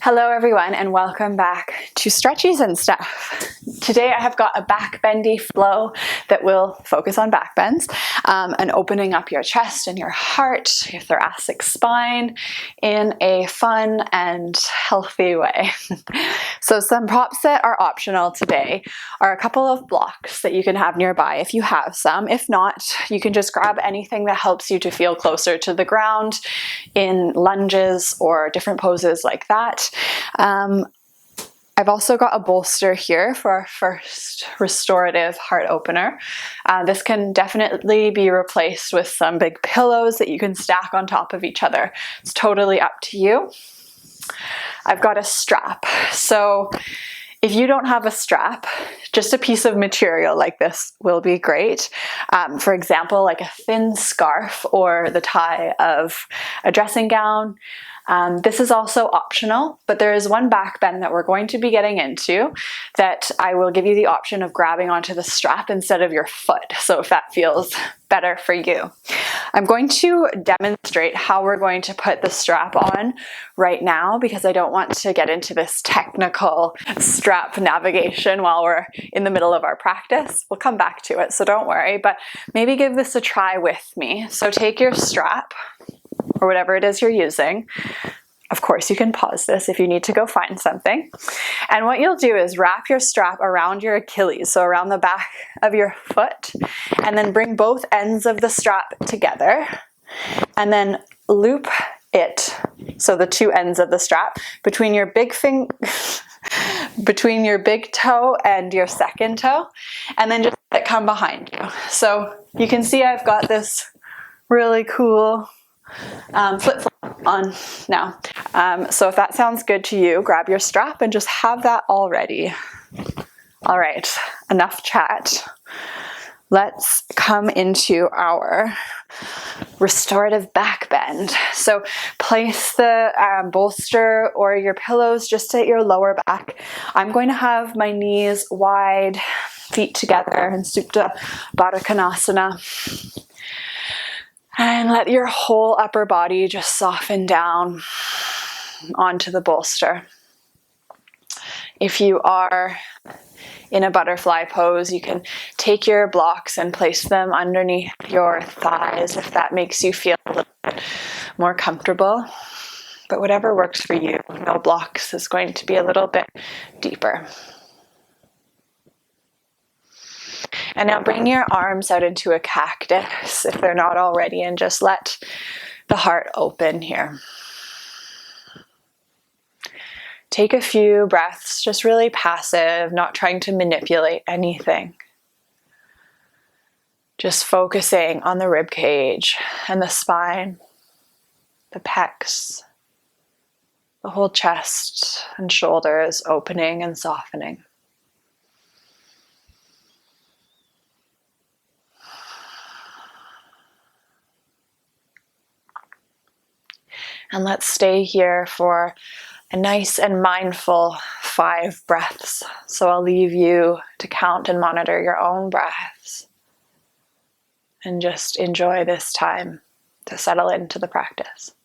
Hello everyone and welcome back to Stretchies and Stuff. Today I have got a backbendy flow that will focus on backbends and opening up your chest and your heart, your thoracic spine in a fun and healthy way. So some props that are optional today are a couple of blocks that you can have nearby if you have some. If not, you can just grab anything that helps you to feel closer to the ground in lunges or different poses like that. I've also got a bolster here for our first restorative heart opener. This can definitely be replaced with some big pillows that you can stack on top of each other. It's totally up to you. I've got a strap. So if you don't have a strap, just a piece of material like this will be great. For example, like a thin scarf or the tie of a dressing gown. This is also optional, but there is one backbend that we're going to be getting into that I will give you the option of grabbing onto the strap instead of your foot. So if that feels better for you. I'm going to demonstrate how we're going to put the strap on right now because I don't want to get into this technical strap navigation while we're in the middle of our practice. We'll come back to it, so don't worry, but maybe give this a try with me. So take your strap or whatever it is you're using. Of course, you can pause this if you need to go find something. And what you'll do is wrap your strap around your Achilles, so around the back of your foot, and then bring both ends of the strap together, and then loop it, so the two ends of the strap, between your big between your big toe and your second toe, and then just let it come behind you. So you can see I've got this really cool flip-flop on now. So if that sounds good to you, grab your strap and just have that all ready. All right, enough chat. Let's come into our restorative backbend. So place the bolster or your pillows just at your lower back. I'm going to have my knees wide, feet together in Supta Baddha Konasana. And let your whole upper body just soften down onto the bolster. If you are in a butterfly pose, you can take your blocks and place them underneath your thighs if that makes you feel a little bit more comfortable. But whatever works for you, no blocks is going to be a little bit deeper. And now bring your arms out into a cactus if they're not already, and just let the heart open here. Take a few breaths, just really passive, not trying to manipulate anything. Just focusing on the rib cage and the spine, the pecs, the whole chest and shoulders opening and softening. And let's stay here for a nice and mindful 5 breaths. So I'll leave you to count and monitor your own breaths. And just enjoy this time to settle into the practice.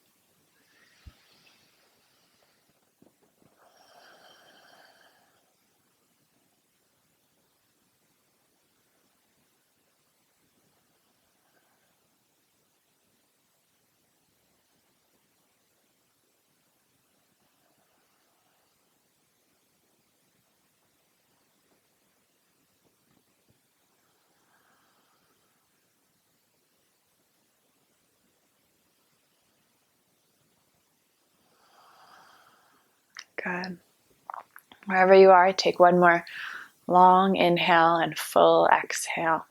Good. Wherever you are, take one more long inhale and full exhale.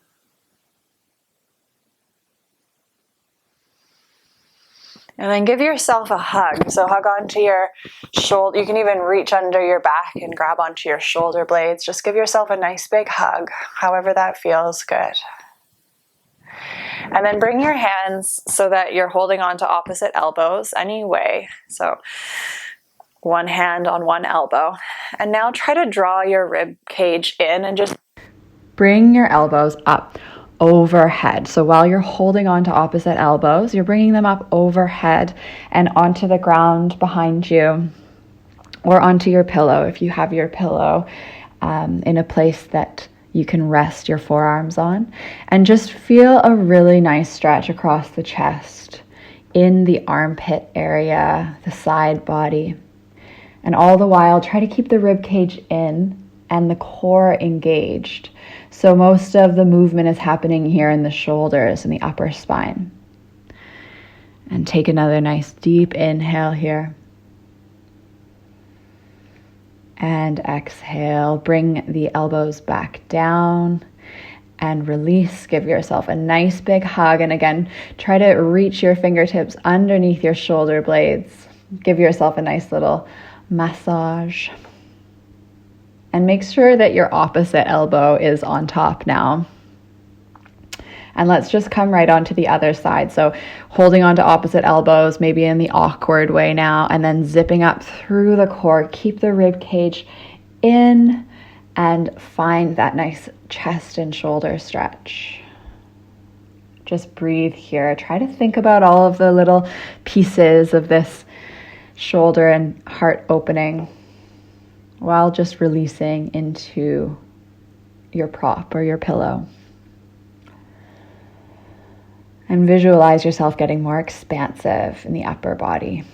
And then give yourself a hug. So hug onto your shoulder. You can even reach under your back and grab onto your shoulder blades. Just give yourself a nice big hug, however that feels good. And then bring your hands so that you're holding on to opposite elbows anyway. So one hand on one elbow. And now try to draw your rib cage in and just bring your elbows up overhead. So while you're holding on to opposite elbows, you're bringing them up overhead and onto the ground behind you. or onto your pillow if you have your pillow in a place that you can rest your forearms on. And just feel a really nice stretch across the chest, in the armpit area, the side body. And all the while, try to keep the rib cage in and the core engaged. So most of the movement is happening here in the shoulders and the upper spine. And take another nice deep inhale here. And exhale, bring the elbows back down and release. Give yourself a nice big hug. And again, try to reach your fingertips underneath your shoulder blades. Give yourself a nice little massage. And make sure that your opposite elbow is on top now. And let's just come right onto the other side. So holding onto opposite elbows, maybe in the awkward way now, and then zipping up through the core. Keep the rib cage in and find that nice chest and shoulder stretch. Just breathe here. Try to think about all of the little pieces of this shoulder and heart opening while just releasing into your prop or your pillow. And visualize yourself getting more expansive in the upper body.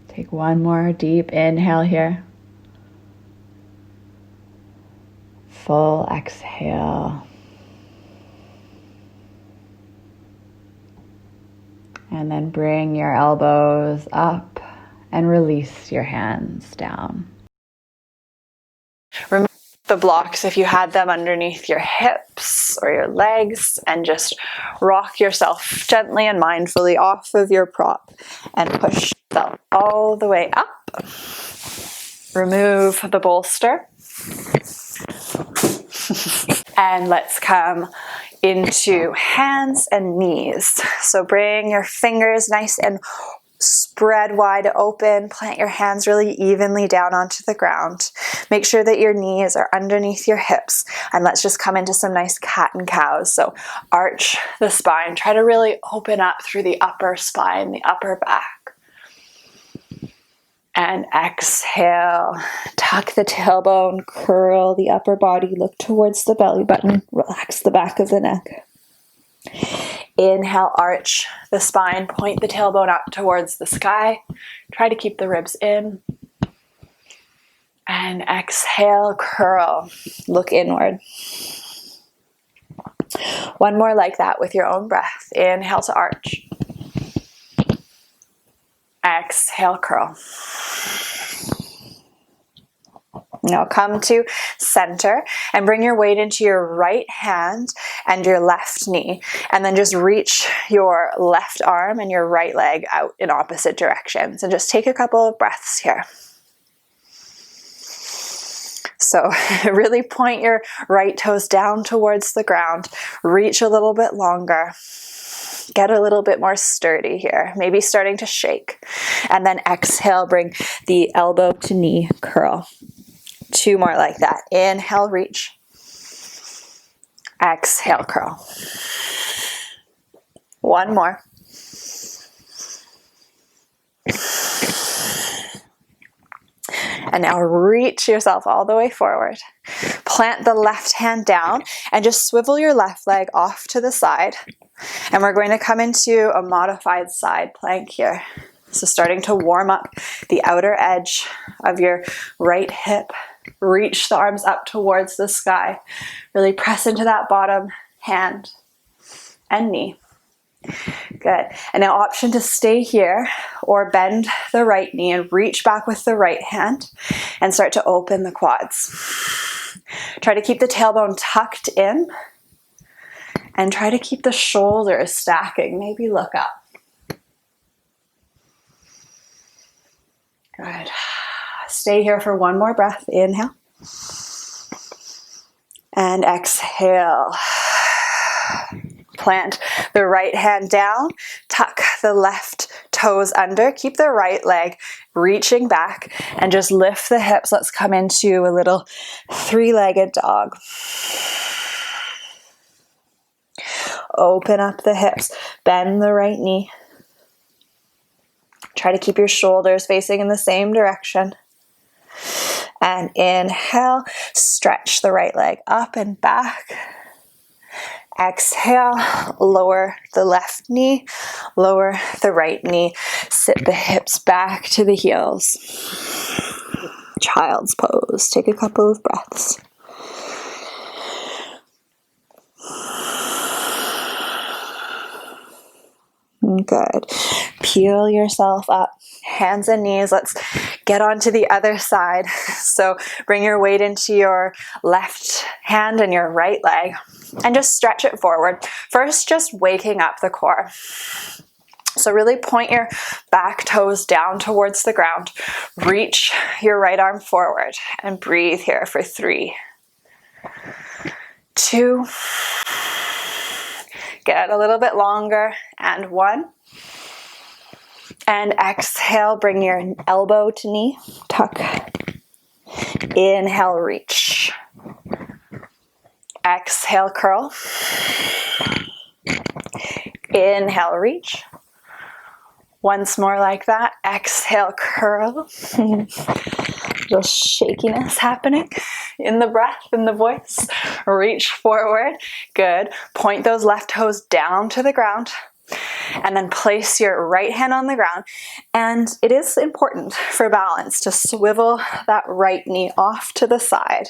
Take one more deep inhale here. Full exhale. And then bring your elbows up and release your hands down. Remove the blocks if you had them underneath your hips or your legs, and just rock yourself gently and mindfully off of your prop and push yourself all the way up. Remove the bolster. And let's come into hands and knees. So bring your fingers nice and spread wide open. Plant your hands really evenly down onto the ground. Make sure that your knees are underneath your hips. And let's just come into some nice cat and cows. So arch the spine. Try to really open up through the upper spine, the upper back. And exhale. Tuck the tailbone, curl the upper body, look towards the belly button, relax the back of the neck. Inhale, arch the spine, point the tailbone up towards the sky. Try to keep the ribs in. And exhale, curl, look inward. One more like that with your own breath. Inhale to arch. Exhale, curl. Now come to center and bring your weight into your right hand and your left knee. And then just reach your left arm and your right leg out in opposite directions. And just take a couple of breaths here. So really point your right toes down towards the ground. Reach a little bit longer. Get a little bit more sturdy here, maybe starting to shake. And then exhale, bring the elbow to knee curl. Two more like that. Inhale, reach. Exhale, curl. One more. And now reach yourself all the way forward. Plant the left hand down and just swivel your left leg off to the side. And we're going to come into a modified side plank here. So starting to warm up the outer edge of your right hip. Reach the arms up towards the sky. Really press into that bottom hand and knee. Good. And now option to stay here or bend the right knee and reach back with the right hand and start to open the quads. Try to keep the tailbone tucked in and try to keep the shoulders stacking. Maybe look up. Good. Stay here for one more breath. Inhale. And exhale. Plant the right hand down. Tuck the left toes under. Keep the right leg reaching back and just lift the hips. Let's come into a little three-legged dog. Open up the hips. Bend the right knee. Try Try to keep your shoulders facing in the same direction. And inhale, stretch the right leg up and back. Exhale, lower the left knee, lower the right knee. Sit the hips back to the heels. Child's pose. Take a couple of breaths. Good. Peel yourself up. Hands and knees. Let's get onto the other side. So bring your weight into your left hand and your right leg and just stretch it forward. First, just waking up the core. So really point your back toes down towards the ground. Reach your right arm forward and breathe here for 3, 2, get a little bit longer, and 1. And exhale, bring your elbow to knee, tuck. Inhale, reach. Exhale, curl. Inhale, reach. Once more like that. Exhale, curl. Little shakiness happening in the breath, in the voice. Reach forward. Good. Point those left toes down to the ground. And then place your right hand on the ground. And it is important for balance to swivel that right knee off to the side.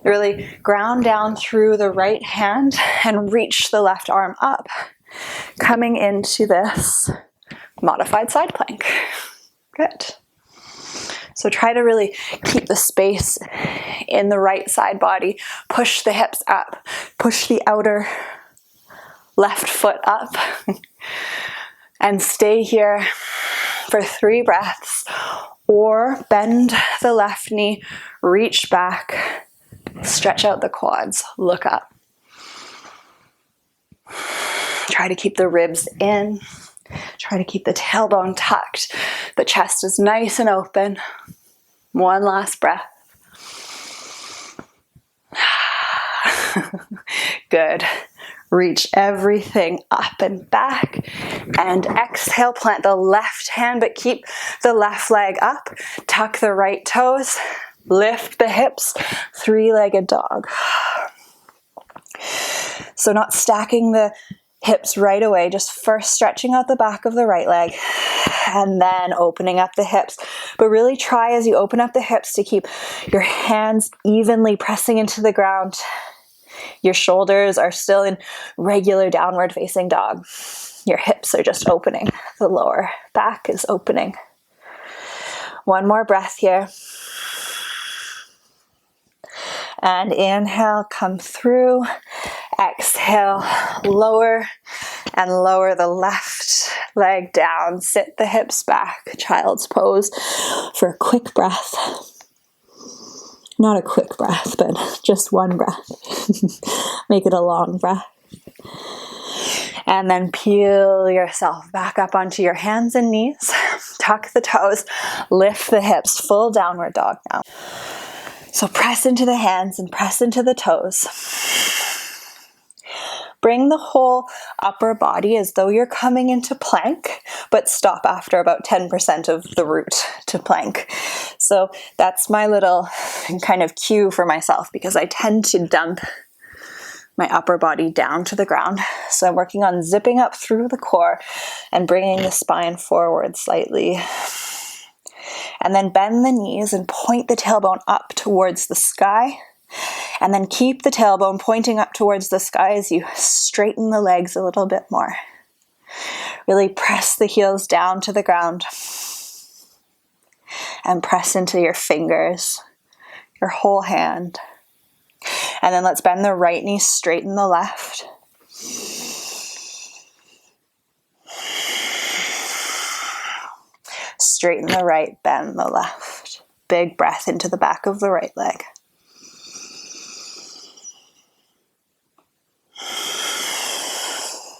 Really ground down through the right hand and reach the left arm up. Coming into this modified side plank. Good. So try to really keep the space in the right side body. Push the hips up. Push the outer left foot up. And stay here for 3 breaths. Or bend the left knee, reach back, stretch out the quads, look up. Try to keep the ribs in. Try to keep the tailbone tucked. The chest is nice and open. 1 last breath. Good. Reach everything up and back. And exhale, plant the left hand, but keep the left leg up. Tuck the right toes. Lift the hips. 3-legged dog. So not stacking the hips right away, just first stretching out the back of the right leg and then opening up the hips. But really try as you open up the hips to keep your hands evenly pressing into the ground. Your shoulders are still in regular downward facing dog. Your hips are just opening. The lower back is opening. 1 more breath here. And inhale, come through. Exhale, lower and lower the left leg down. Sit the hips back, child's pose for a quick breath. Not a quick breath, but just 1 breath. Make it a long breath. And then peel yourself back up onto your hands and knees. Tuck the toes, lift the hips, full downward dog now. So press into the hands and press into the toes. Bring the whole upper body as though you're coming into plank, but stop after about 10% of the route to plank. So that's my little kind of cue for myself because I tend to dump my upper body down to the ground. So I'm working on zipping up through the core and bringing the spine forward slightly. And then bend the knees and point the tailbone up towards the sky. And then keep the tailbone pointing up towards the sky as you straighten the legs a little bit more. Really press the heels down to the ground. And press into your fingers, your whole hand. And then let's bend the right knee, straighten the left. Straighten the right, bend the left. Big breath into the back of the right leg.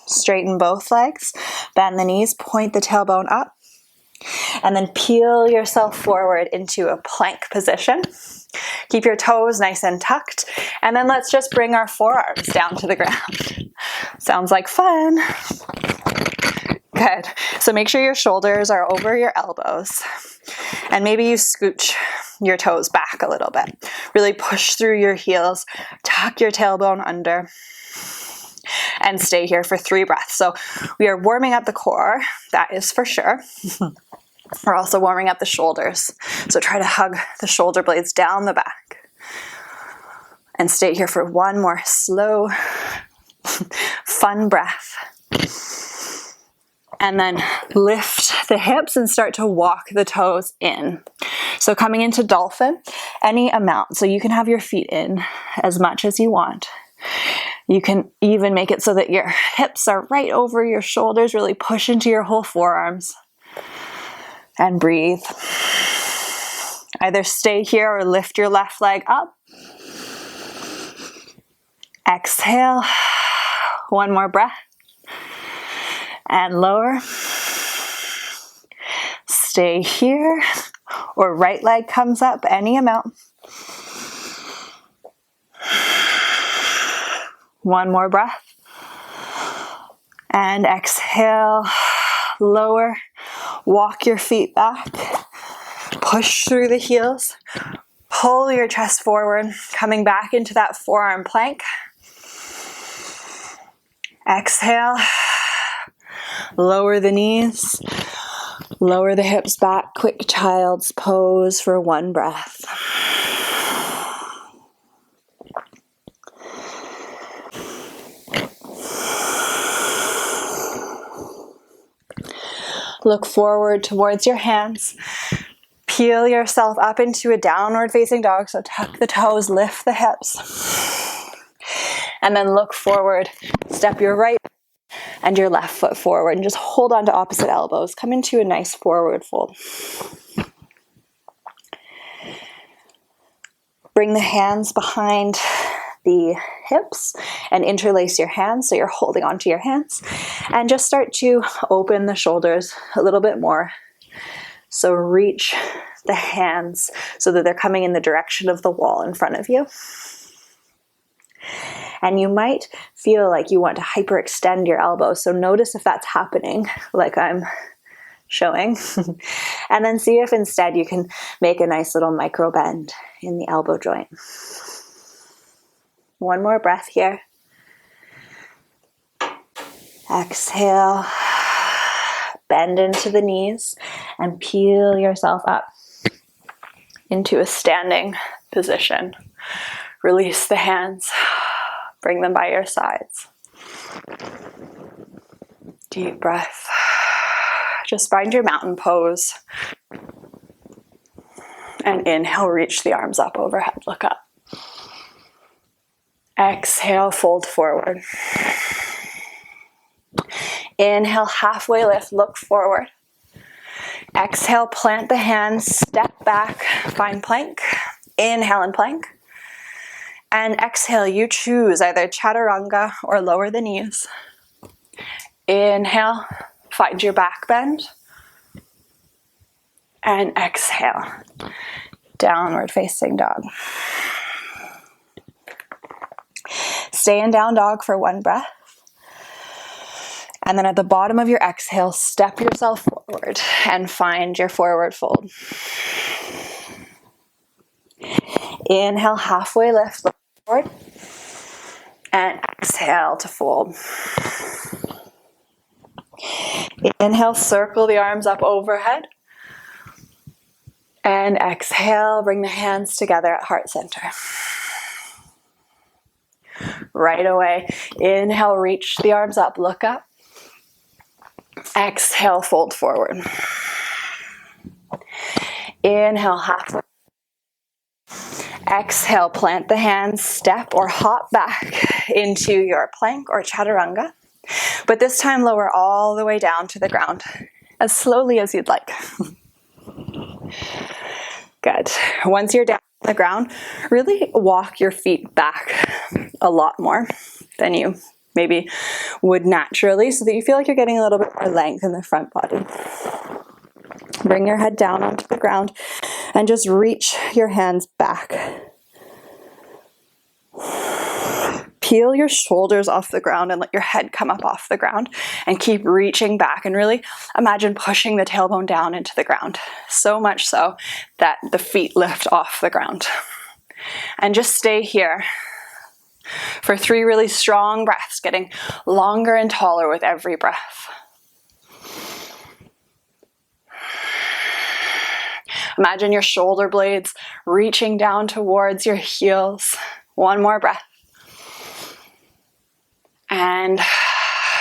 Straighten both legs, bend the knees, point the tailbone up, and then peel yourself forward into a plank position. Keep your toes nice and tucked, and then let's just bring our forearms down to the ground. Sounds like fun. Good. So make sure your shoulders are over your elbows, and maybe you scooch your toes back a little bit. Really push through your heels, tuck your tailbone under, and stay here for 3 breaths. So we are warming up the core, that is for sure. We're also warming up the shoulders. So try to hug the shoulder blades down the back. And stay here for 1 more slow, fun breath. And then lift the hips and start to walk the toes in. So coming into dolphin, any amount. So you can have your feet in as much as you want. You can even make it so that your hips are right over your shoulders, really push into your whole forearms. And breathe. Either stay here or lift your left leg up. Exhale. 1 more breath. And lower. Stay here. Or right leg comes up, any amount. 1 more breath. And exhale. Lower. Walk your feet back. Push through the heels. Pull your chest forward, coming back into that forearm plank. Exhale. Lower the knees. Lower the hips back. Quick child's pose for 1 breath. Look forward towards your hands. Peel yourself up into a downward facing dog. So tuck the toes, lift the hips. And then look forward. Step your right and your left foot forward. And just hold on to opposite elbows. Come into a nice forward fold. Bring the hands behind the hips and interlace your hands so you're holding onto your hands, and just start to open the shoulders a little bit more. So reach the hands so that they're coming in the direction of the wall in front of you. And you might feel like you want to hyperextend your elbows, so notice if that's happening, like I'm showing. And then see if instead you can make a nice little micro bend in the elbow joint. 1 more breath here. Exhale. Bend into the knees and peel yourself up into a standing position. Release the hands. Bring them by your sides. Deep breath. Just find your mountain pose. And inhale, reach the arms up overhead. Look up. Exhale, fold forward. Inhale, halfway lift, look forward. Exhale, plant the hands, step back, find plank. Inhale and plank. And exhale, you choose either chaturanga or lower the knees. Inhale, find your back bend. And exhale, downward facing dog. Stay in down dog for 1 breath. And then at the bottom of your exhale, step yourself forward and find your forward fold. Inhale, halfway lift, look forward. And exhale to fold. Inhale, circle the arms up overhead. And exhale, bring the hands together at heart center. Right away, inhale, reach the arms up, look up. Exhale, fold forward. Inhale, halfway. Exhale, plant the hands, step or hop back into your plank or chaturanga. But this time lower all the way down to the ground, as slowly as you'd like. Good. Once you're down on the ground, really walk your feet back a lot more than you maybe would naturally, so that you feel like you're getting a little bit more length in the front body. Bring your head down onto the ground and just reach your hands back. Peel your shoulders off the ground and let your head come up off the ground, and keep reaching back, and really imagine pushing the tailbone down into the ground, so much so that the feet lift off the ground. And just stay here for 3 really strong breaths, getting longer and taller with every breath. Imagine your shoulder blades reaching down towards your heels. One more breath. And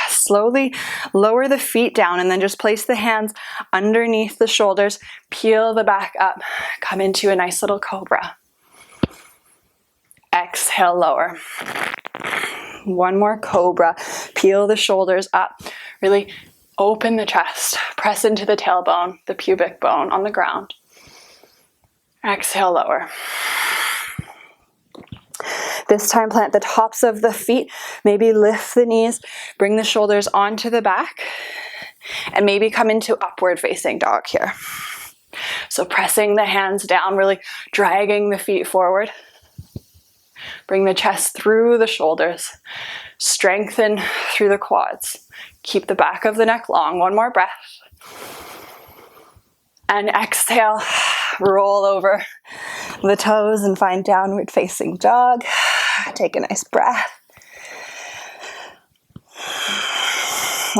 slowly lower the feet down, and then just place the hands underneath the shoulders, peel the back up, come into a nice little cobra. Exhale, lower. One more cobra. Peel the shoulders up. Really open the chest. Press into the tailbone, the pubic bone on the ground. Exhale, lower. This time plant the tops of the feet. Maybe lift the knees. Bring the shoulders onto the back. And maybe come into upward facing dog here. So pressing the hands down, really dragging the feet forward. Bring the chest through the shoulders. Strengthen through the quads. Keep the back of the neck long. One more breath. And exhale, roll over the toes and find downward facing dog. Take a nice breath.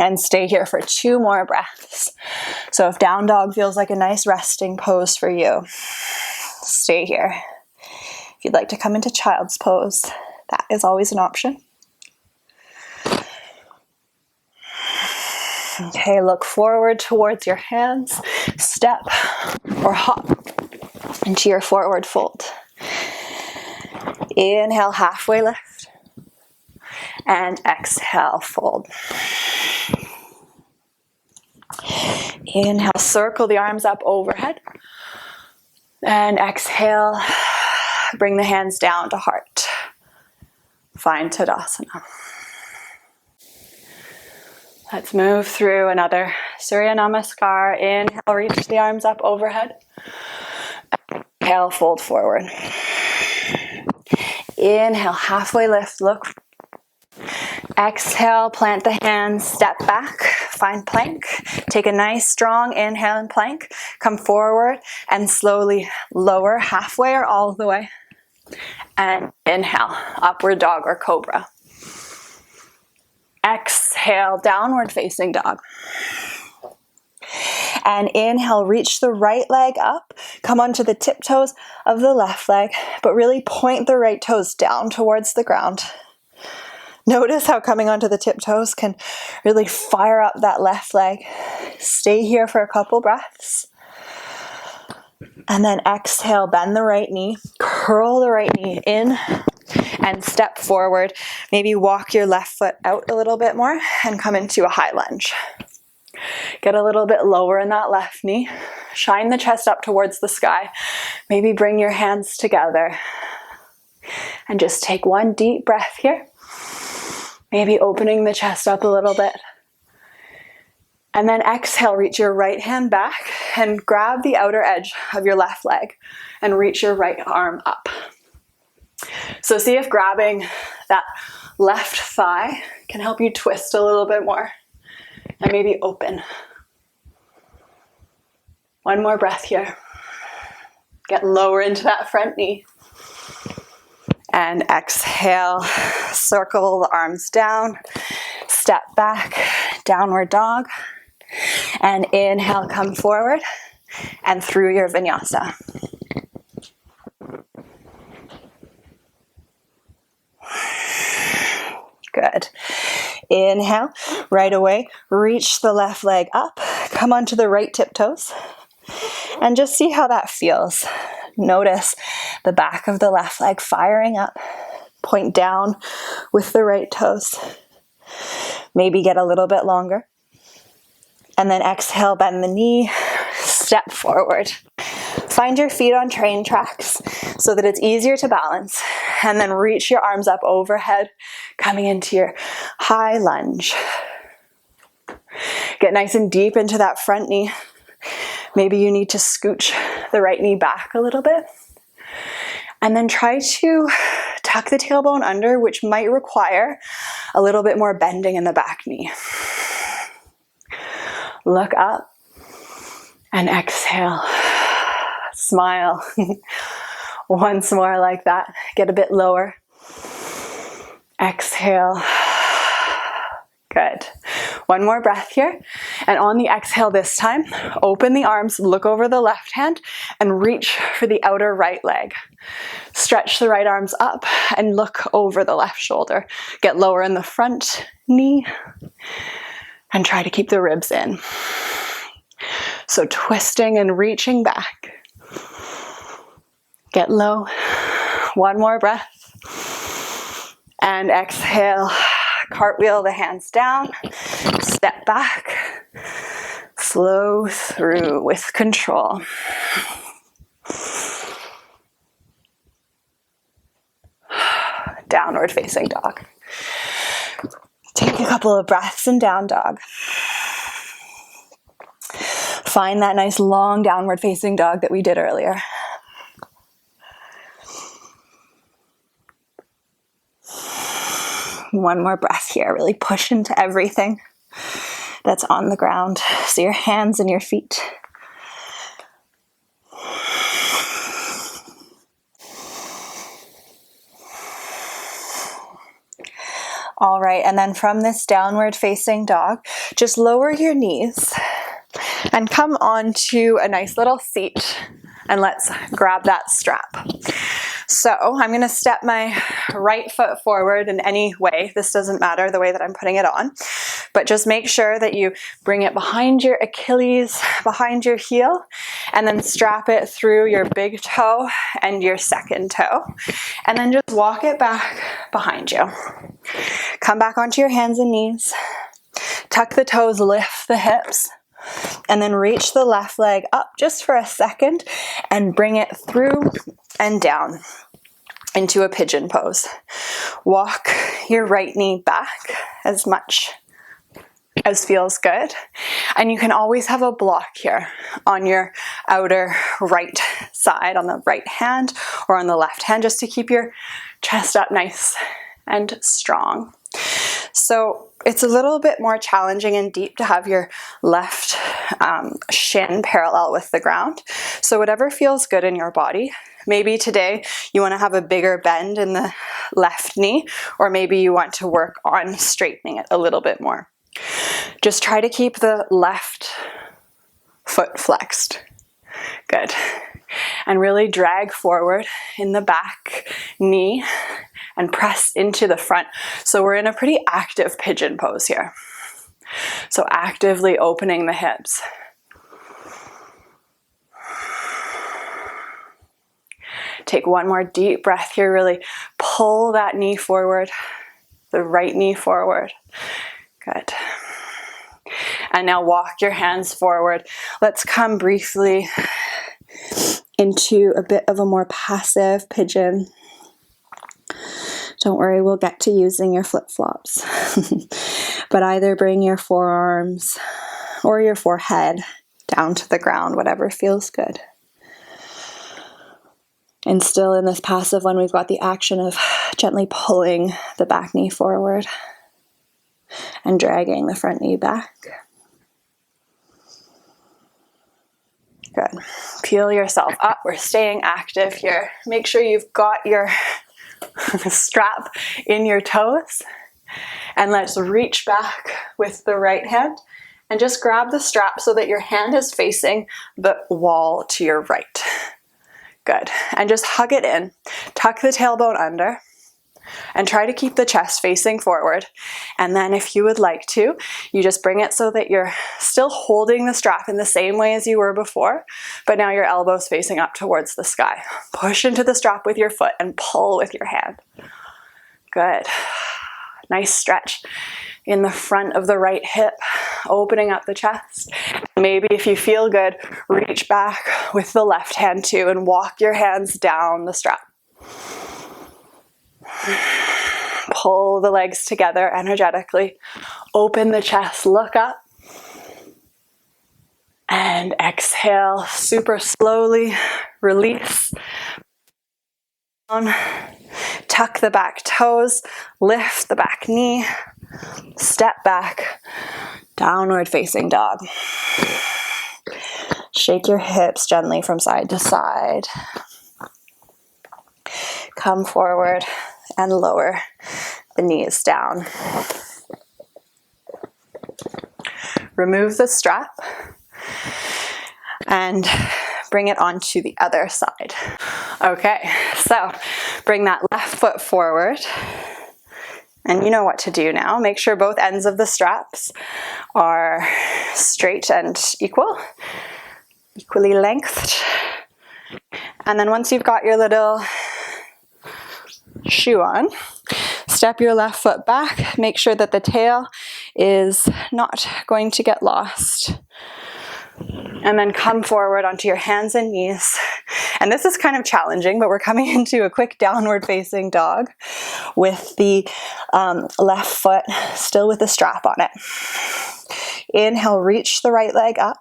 And stay here for 2 more breaths. So if down dog feels like a nice resting pose for you, stay here. If you'd like to come into child's pose, that is always an option. Okay, look forward towards your hands. Step or hop into your forward fold. Inhale, halfway lift. And exhale, fold. Inhale, circle the arms up overhead. And exhale, bring the hands down to heart. Find Tadasana. Let's move through another Surya Namaskar. Inhale, reach the arms up overhead. Exhale, fold forward. Inhale, halfway lift, look. Exhale, plant the hands, step back, find plank. Take a nice strong inhale in plank. Come forward and slowly lower halfway or all the way. And inhale, upward dog or cobra. Exhale, downward facing dog. And inhale, reach the right leg up. Come onto the tiptoes of the left leg, but really point the right toes down towards the ground. Notice how coming onto the tiptoes can really fire up that left leg. Stay here for a couple breaths. And then exhale, bend the right knee, curl the right knee in, and step forward. Maybe walk your left foot out a little bit more and come into a high lunge. Get a little bit lower in that left knee. Shine the chest up towards the sky. Maybe bring your hands together. And just take one deep breath here. Maybe opening the chest up a little bit. And then exhale, reach your right hand back and grab the outer edge of your left leg and reach your right arm up. So see if grabbing that left thigh can help you twist a little bit more and maybe open. One more breath here. Get lower into that front knee. And exhale, circle the arms down, step back, downward dog. And inhale, come forward and through your vinyasa. Good. Inhale, right away, reach the left leg up, come onto the right tiptoes, and just see how that feels. Notice the back of the left leg firing up, point down with the right toes. Maybe get a little bit longer. And then exhale, bend the knee, step forward. Find your feet on train tracks so that it's easier to balance. And then reach your arms up overhead, coming into your high lunge. Get nice and deep into that front knee. Maybe you need to scooch the right knee back a little bit. And then try to tuck the tailbone under, which might require a little bit more bending in the back knee. Look up and exhale. Smile. Once more like that. Get a bit lower. Exhale. Good. One more breath here. And on the exhale this time, open the arms, look over the left hand, and reach for the outer right leg. Stretch the right arms up and look over the left shoulder. Get lower in the front knee and try to keep the ribs in. So twisting and reaching back. Get low. One more breath. And exhale. Cartwheel the hands down. Step back. Flow through with control. Downward facing dog. Take a couple of breaths in down dog. Find that nice long downward facing dog that we did earlier. One more breath here. Really push into everything that's on the ground. So your hands and your feet. All right, and then from this downward facing dog, just lower your knees and come onto a nice little seat, and let's grab that strap. So I'm going to step my right foot forward in any way. This doesn't matter the way that I'm putting it on, but just make sure that you bring it behind your Achilles, behind your heel, and then strap it through your big toe and your second toe, and then just walk it back behind you. Come back onto your hands and knees. Tuck the toes, lift the hips, and then reach the left leg up just for a second and bring it through and down into a pigeon pose. Walk your right knee back as much as feels good. And you can always have a block here on your outer right side, on the right hand or on the left hand, just to keep your chest up nice and strong. So it's a little bit more challenging and deep to have your left shin parallel with the ground. So whatever feels good in your body. Maybe today you want to have a bigger bend in the left knee, or maybe you want to work on straightening it a little bit more. Just try to keep the left foot flexed. Good. And really drag forward in the back knee and press into the front. So we're in a pretty active pigeon pose here. So actively opening the hips. Take one more deep breath here. Really pull that knee forward, the right knee forward. Good. And now walk your hands forward. Let's come briefly into a bit of a more passive pigeon. Don't worry, we'll get to using your flip-flops. But either bring your forearms or your forehead down to the ground, whatever feels good. And still in this passive one, we've got the action of gently pulling the back knee forward and dragging the front knee back. Good. Peel yourself up. We're staying active here. Make sure you've got your strap in your toes. And let's reach back with the right hand and just grab the strap so that your hand is facing the wall to your right. Good. And just hug it in. Tuck the tailbone under. And try to keep the chest facing forward. And then if you would like to, you just bring it so that you're still holding the strap in the same way as you were before, but now your elbows facing up towards the sky. Push into the strap with your foot and pull with your hand. Good. Nice stretch in the front of the right hip, opening up the chest. Maybe if you feel good, reach back with the left hand too and walk your hands down the strap. Pull the legs together energetically. Open the chest, look up. And exhale, super slowly, release. Tuck the back toes, lift the back knee, step back, downward facing dog. Shake your hips gently from side to side. Come forward and lower the knees down. Remove the strap and bring it onto the other side. Okay, so bring that left foot forward. And you know what to do now. Make sure both ends of the straps are straight and equally lengthed. And then once you've got your little shoe on, step your left foot back. Make sure that the tail is not going to get lost. And then come forward onto your hands and knees. And this is kind of challenging, but we're coming into a quick downward facing dog with the left foot still with the strap on it. Inhale, reach the right leg up.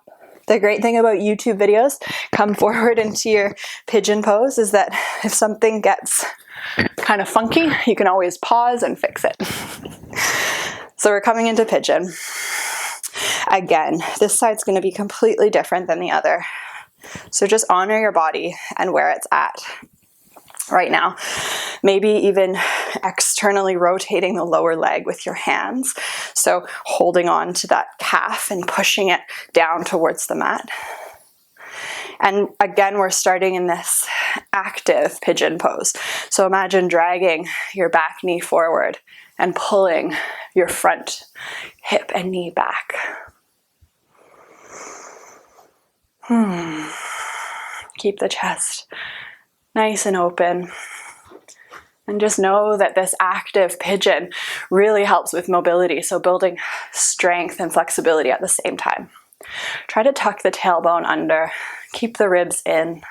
The great thing about YouTube videos, come forward into your pigeon pose, is that if something gets kind of funky, you can always pause and fix it. So we're coming into pigeon. Again, this side's going to be completely different than the other. So just honor your body and where it's at right now. Maybe even externally rotating the lower leg with your hands. So holding on to that calf and pushing it down towards the mat. And again, we're starting in this active pigeon pose. So imagine dragging your back knee forward and pulling your front hip and knee back. Keep the chest nice and open. And just know that this active pigeon really helps with mobility, so building strength and flexibility at the same time. Try to tuck the tailbone under, keep the ribs in.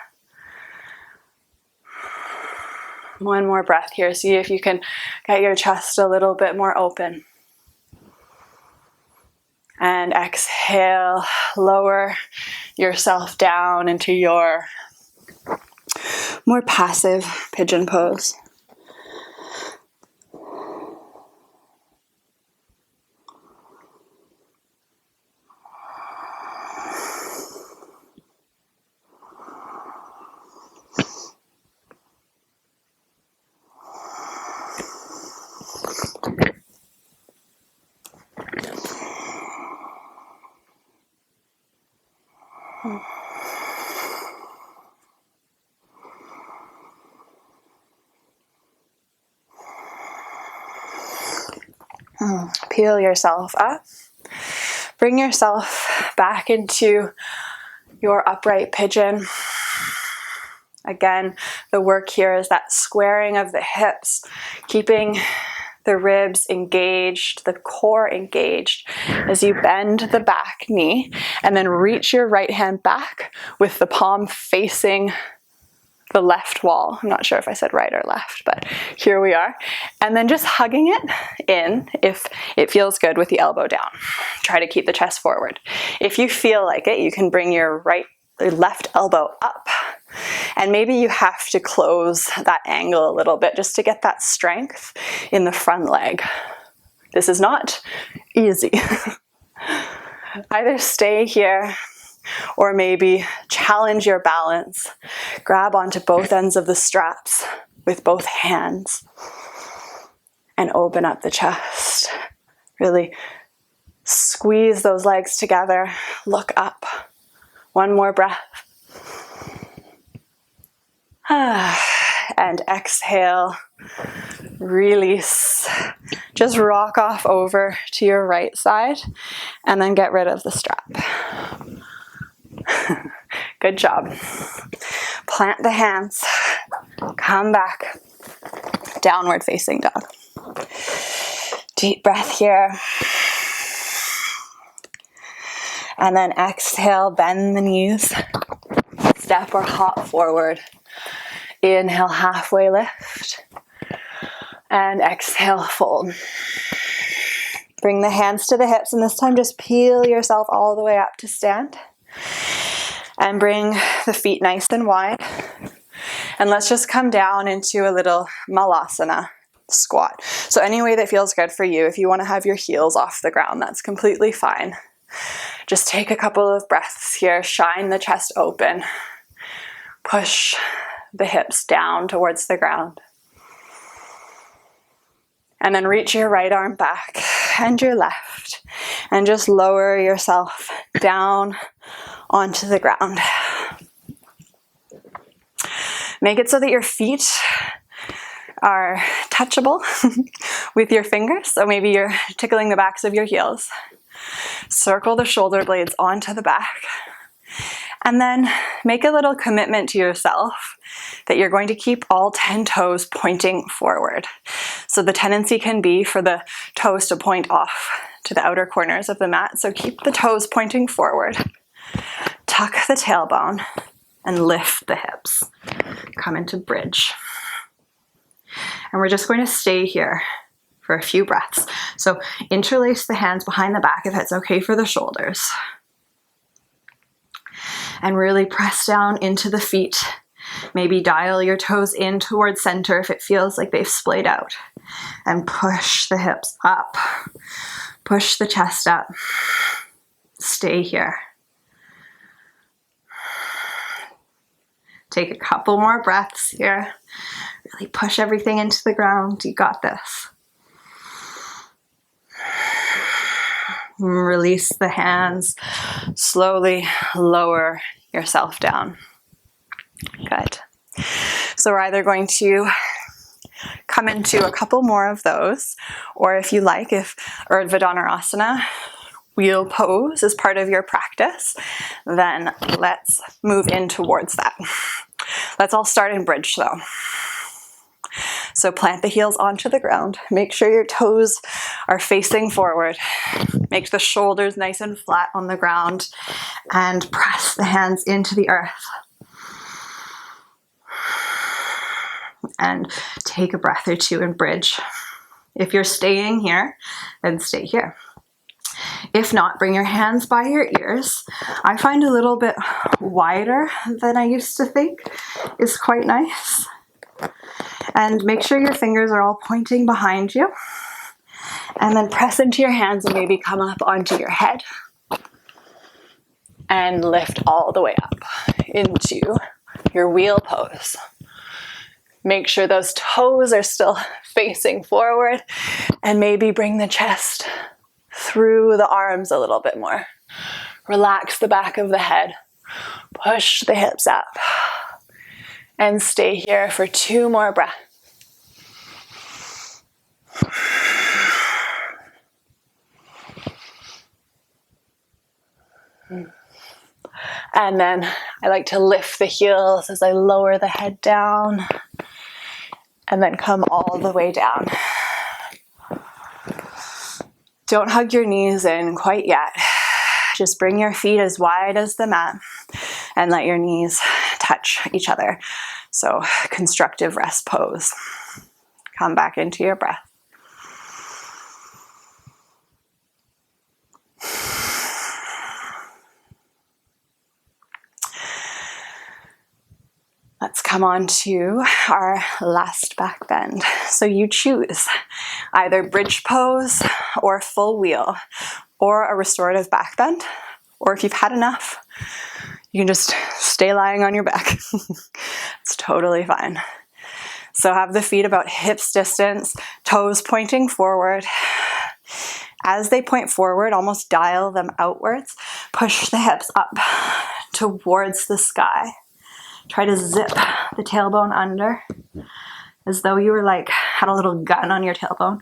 One more breath here. See if you can get your chest a little bit more open. And exhale, lower yourself down into your more passive pigeon pose. Peel yourself up. Bring yourself back into your upright pigeon. Again, the work here is that squaring of the hips, keeping the ribs engaged, the core engaged as you bend the back knee and then reach your right hand back with the palm facing the left wall. I'm not sure if I said right or left, but here we are. And then just hugging it in if it feels good with the elbow down. Try to keep the chest forward. If you feel like it, you can bring your left elbow up. And maybe you have to close that angle a little bit just to get that strength in the front leg. This is not easy. Either stay here or maybe challenge your balance. Grab onto both ends of the straps with both hands and open up the chest. Really squeeze those legs together. Look up. One more breath. And exhale. Release. Just rock off over to your right side and then get rid of the strap. Good job. Plant the hands. Come back. Downward facing dog. Deep breath here. And then exhale, bend the knees. Step or hop forward. Inhale, halfway lift. And exhale, fold. Bring the hands to the hips, and this time just peel yourself all the way up to stand. And bring the feet nice and wide. And let's just come down into a little malasana squat. So any way that feels good for you. If you want to have your heels off the ground, that's completely fine. Just take a couple of breaths here. Shine the chest open. Push the hips down towards the ground. And then reach your right arm back and your left. And just lower yourself down onto the ground. Make it so that your feet are touchable with your fingers. So maybe you're tickling the backs of your heels. Circle the shoulder blades onto the back. And then make a little commitment to yourself that you're going to keep all 10 toes pointing forward. So the tendency can be for the toes to point off to the outer corners of the mat. So keep the toes pointing forward. Tuck the tailbone and lift the hips. Come into bridge. And we're just going to stay here for a few breaths. So interlace the hands behind the back if it's okay for the shoulders. And really press down into the feet. Maybe dial your toes in towards center if it feels like they've splayed out. And push the hips up. Push the chest up. Stay here. Take a couple more breaths here. Really push everything into the ground. You got this. Release the hands. Slowly lower yourself down. Good. So we're either going to come into a couple more of those, or if you like, if Urdhva Dhanurasana, wheel pose is part of your practice, then let's move in towards that. Let's all start in bridge though. So plant the heels onto the ground. Make sure your toes are facing forward. Make the shoulders nice and flat on the ground and press the hands into the earth. And take a breath or two in bridge. If you're staying here, then stay here. If not, bring your hands by your ears. I find a little bit wider than I used to think is quite nice. And make sure your fingers are all pointing behind you. And then press into your hands and maybe come up onto your head. And lift all the way up into your wheel pose. Make sure those toes are still facing forward. And maybe bring the chest through the arms a little bit more. Relax the back of the head. Push the hips up. And stay here for 2 more breaths. And then I like to lift the heels as I lower the head down. And then come all the way down. Don't hug your knees in quite yet. Just bring your feet as wide as the mat and let your knees touch each other. So constructive rest pose. Come back into your breath. Let's come on to our last back bend. So you choose either bridge pose or full wheel or a restorative back bend, or if you've had enough, you can just stay lying on your back. It's totally fine. So have the feet about hips distance, toes pointing forward. As they point forward, almost dial them outwards. Push the hips up towards the sky. Try to zip the tailbone under as though you were had a little gun on your tailbone,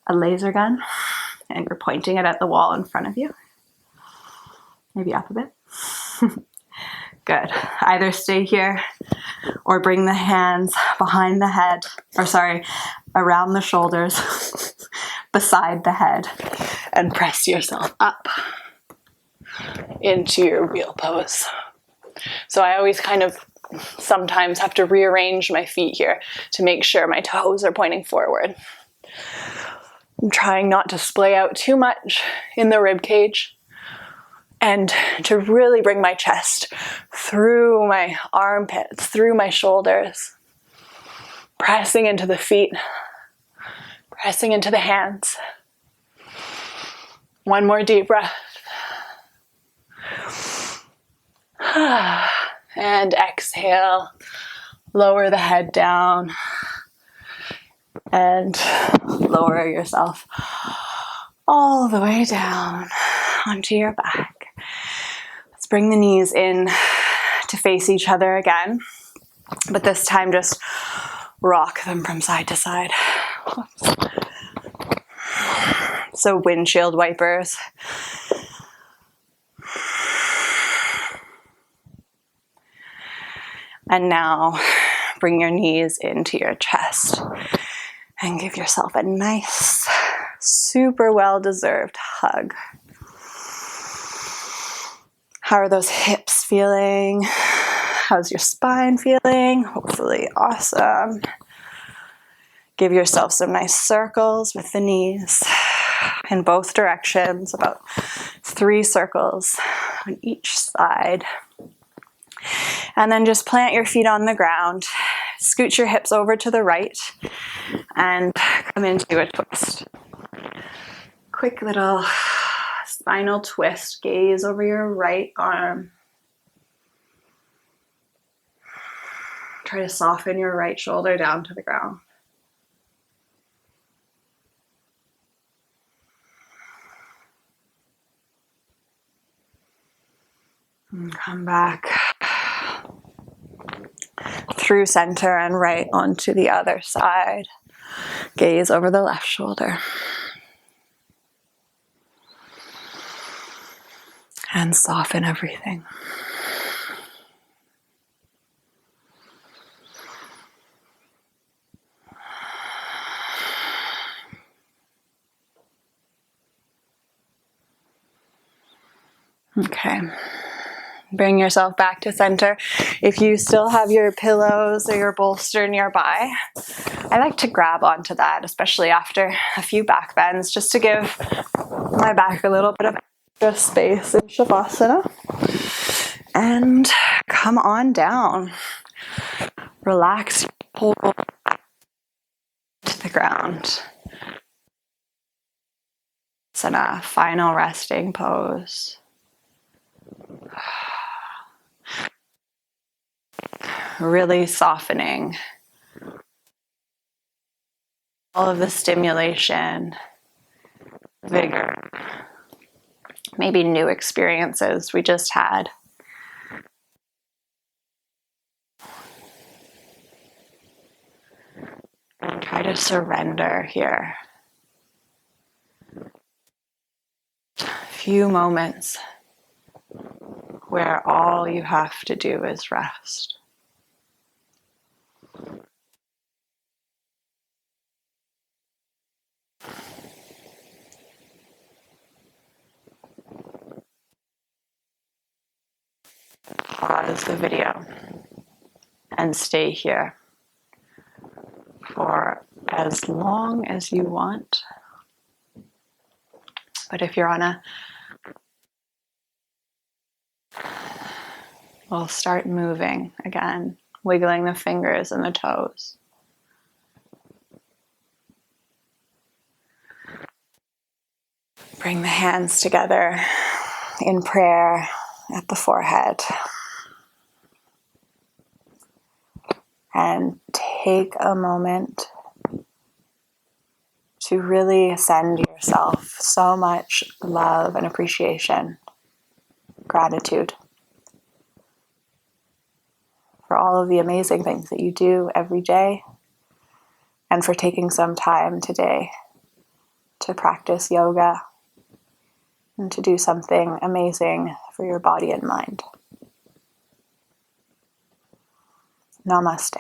a laser gun, and you're pointing it at the wall in front of you. Maybe up a bit. Good. Either stay here or bring the hands behind the head, around the shoulders, beside the head, and press yourself up into your wheel pose. So I always sometimes have to rearrange my feet here to make sure my toes are pointing forward. I'm trying not to splay out too much in the rib cage And to really bring my chest through my armpits, through my shoulders, pressing into the feet, pressing into the hands. One more deep breath. And exhale, lower the head down and lower yourself all the way down onto your back. Let's bring the knees in to face each other again, but this time just rock them from side to side. So windshield wipers. And now bring your knees into your chest and give yourself a nice, super well-deserved hug. How are those hips feeling? How's your spine feeling? Hopefully awesome. Give yourself some nice circles with the knees in both directions, about 3 circles on each side. And then just plant your feet on the ground. Scoot your hips over to the right and come into a twist. Quick little spinal twist. Gaze over your right arm. Try to soften your right shoulder down to the ground. And come back through center and right onto the other side. Gaze over the left shoulder. And soften everything. Okay. Bring yourself back to center. If you still have your pillows or your bolster nearby, I like to grab onto that, especially after a few back bends, just to give my back a little bit of extra space in Shavasana. And come on down. Relax, pull to the ground. It's in a final resting pose. Really softening all of the stimulation, vigor, maybe new experiences we just had. And try to surrender here. A few moments where all you have to do is rest. Pause the video and stay here for as long as you want. But if you're on we'll start moving again, wiggling the fingers and the toes. Bring the hands together in prayer at the forehead. And take a moment to really send yourself so much love and appreciation, gratitude for all of the amazing things that you do every day, and for taking some time today to practice yoga and to do something amazing for your body and mind. Namaste.